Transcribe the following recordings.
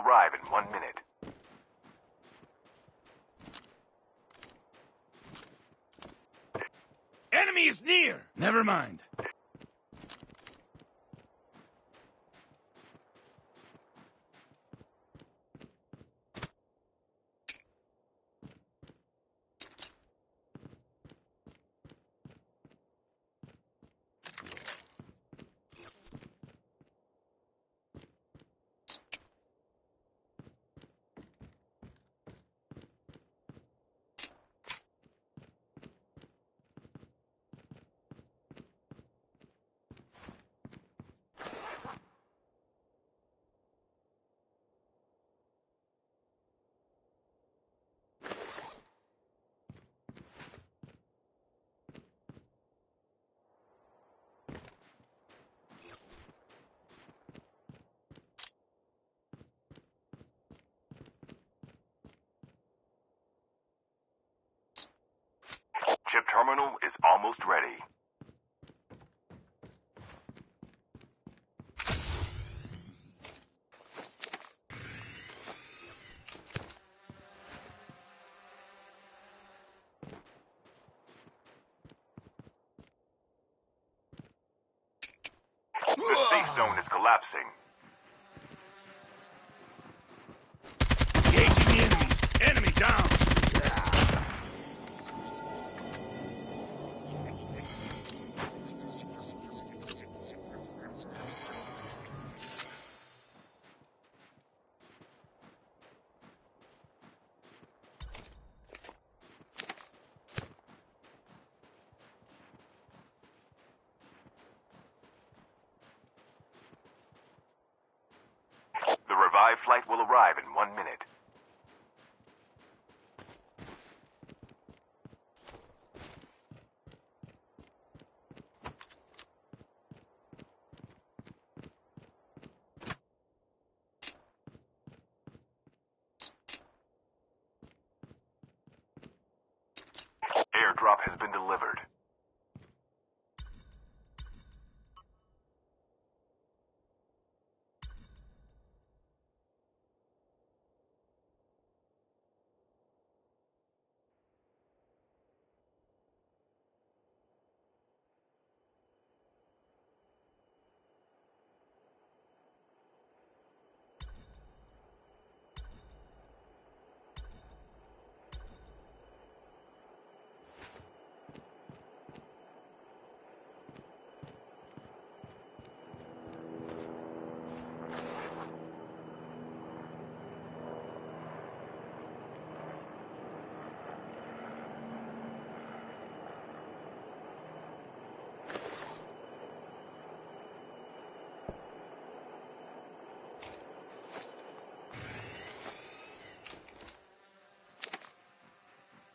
arrive in 1 minute. Enemy is near! Never mind. Chip terminal is almost ready. The safe zone is collapsing. Engaging the enemies. Enemy down. The revived flight will arrive in 1 minute. Airdrop has been delivered.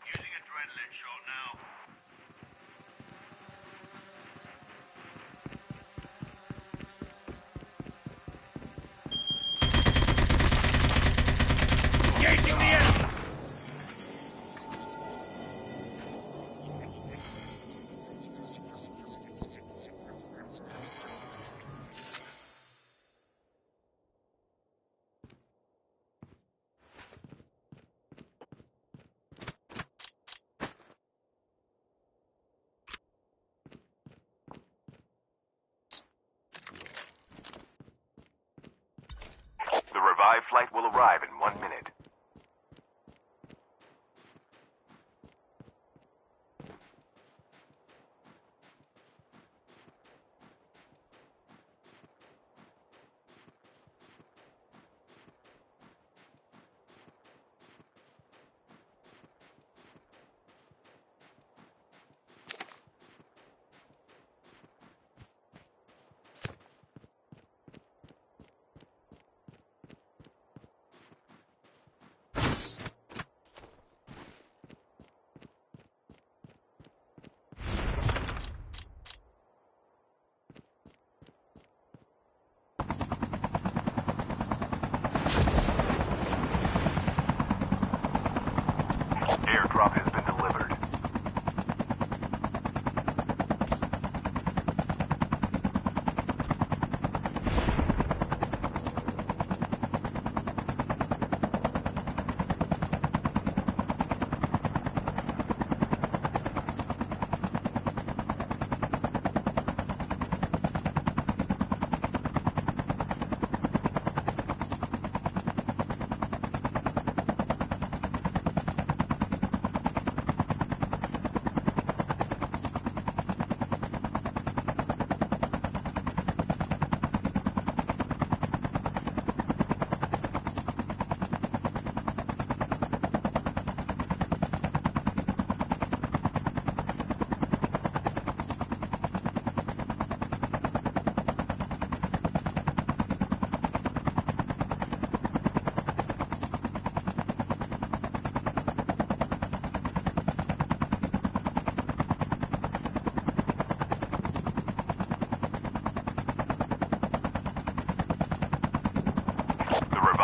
Using adrenaline shot now. Engaging the enemies. The revived flight will arrive in 1 minute.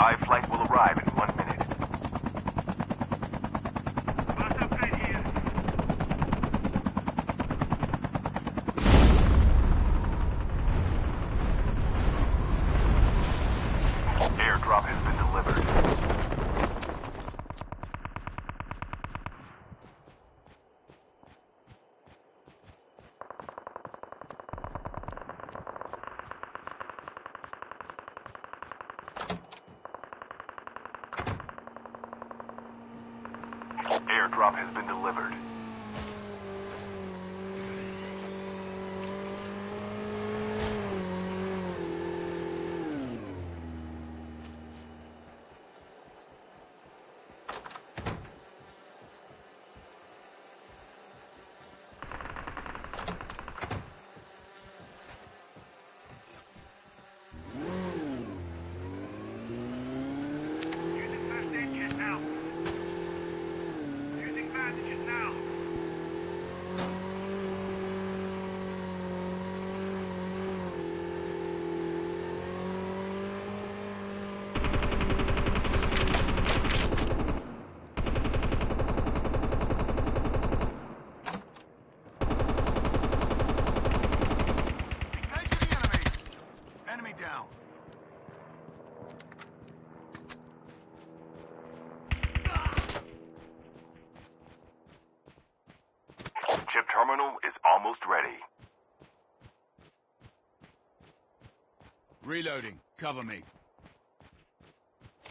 revived flight will arrive in 1 minute. Fast upgrade here. Airdrop has been delivered. Airdrop has been delivered. Using first aid kit now. Using bandages now. Engaging the enemies. Enemy down. Chip terminal is almost ready. Reloading. Cover me.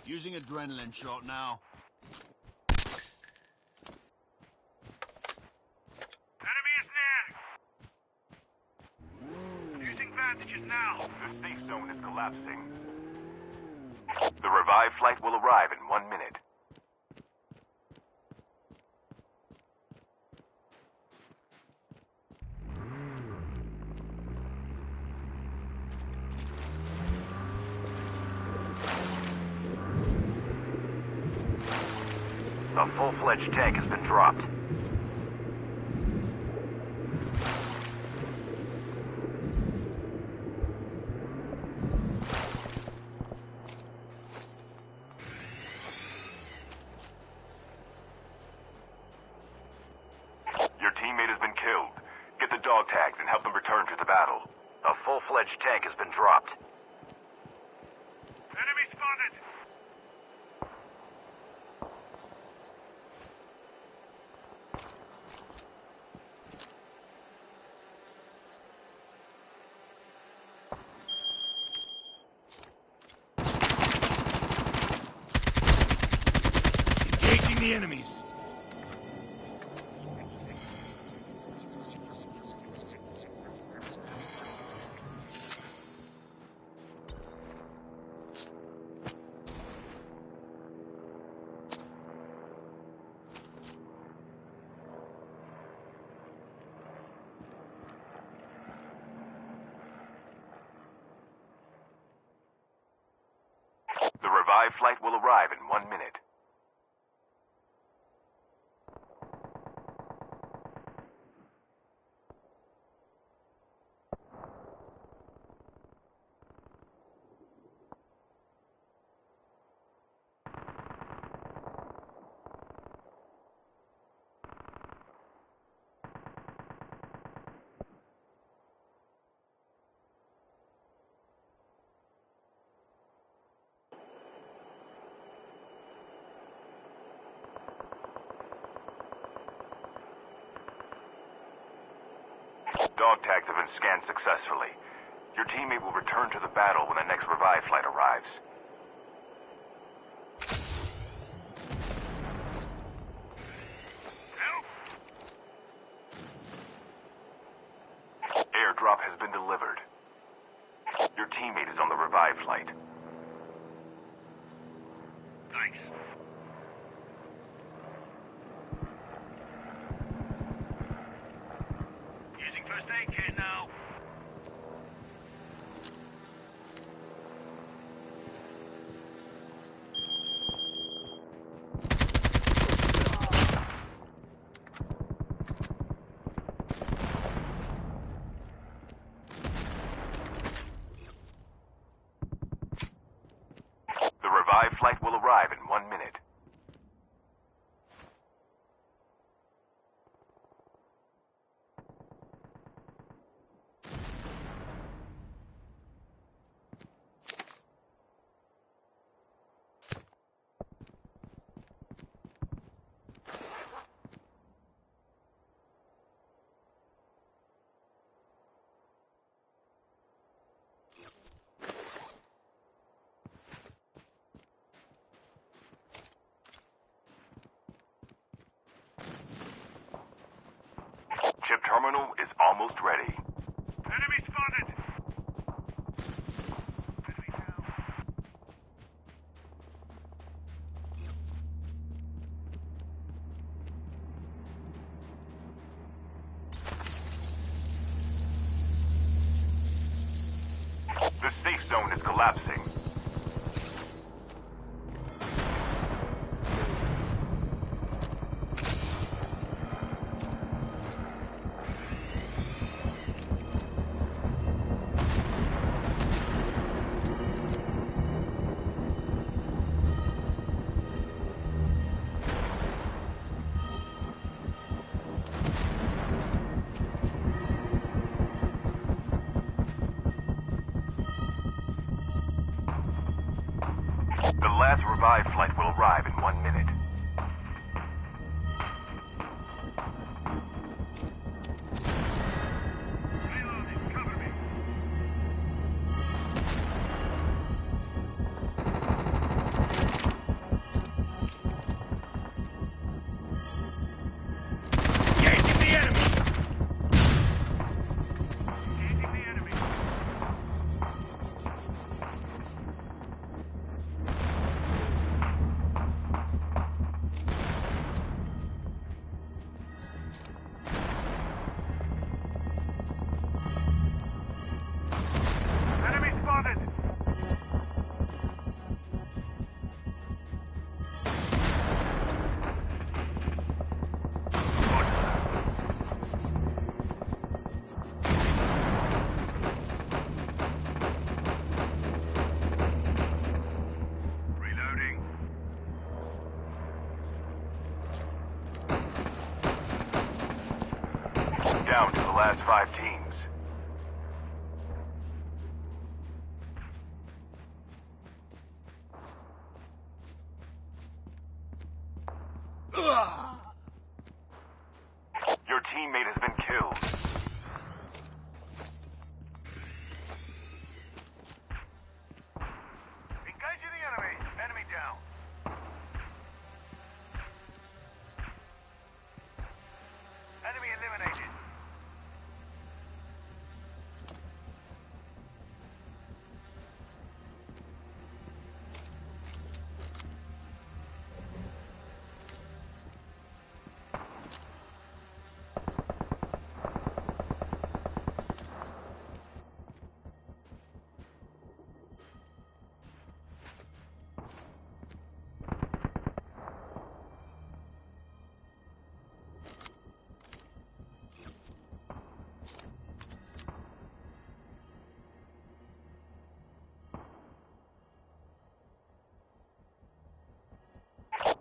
Using adrenaline shot now. Enemy is near. Using bandages now. The safe zone is collapsing. The revived flight will arrive in 1 minute. A full-fledged tank has been dropped. Your teammate has been killed. Get the dog tags and help them return to the battle. A full-fledged tank has been dropped. Enemy spotted. Engaging the enemies. The revived flight will arrive in 1 minute. Dog tags have been scanned successfully. Your teammate will return to the battle when the next revive flight arrives. Help! Airdrop has been delivered. Your teammate is on the revive flight. Thanks. Using first aid kit now. The revived almost ready. Enemy spotted! Enemy down. The safe zone is collapsing. The last revive flight will arrive in 1 minute. Reloading, cover me. Engaging the enemy! Engaging the enemy. Enemy spotted! Reloading. Down to the last 5 teams. Your teammate has been killed. Engaging the enemy. Enemy down. Enemy eliminated.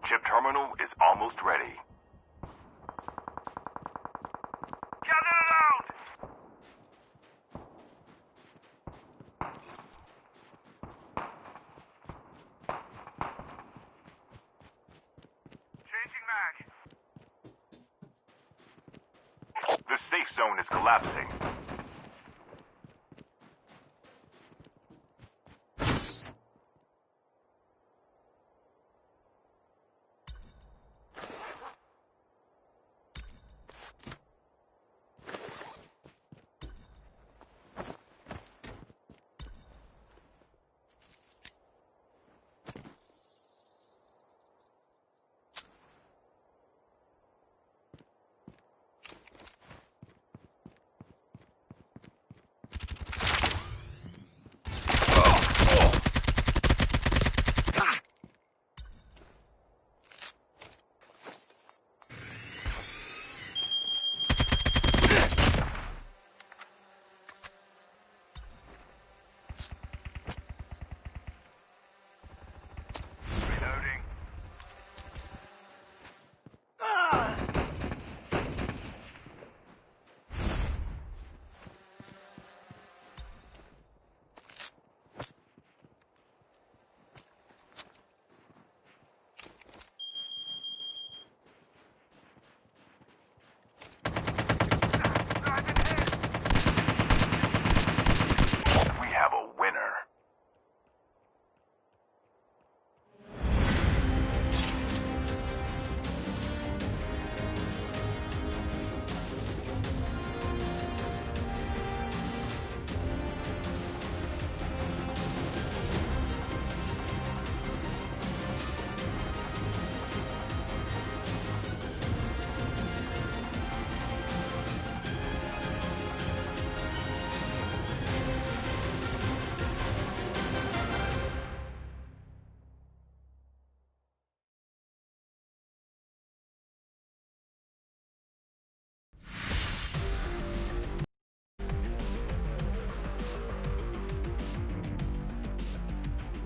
Chip terminal is almost ready. Gather around! Changing mag. The safe zone is collapsing.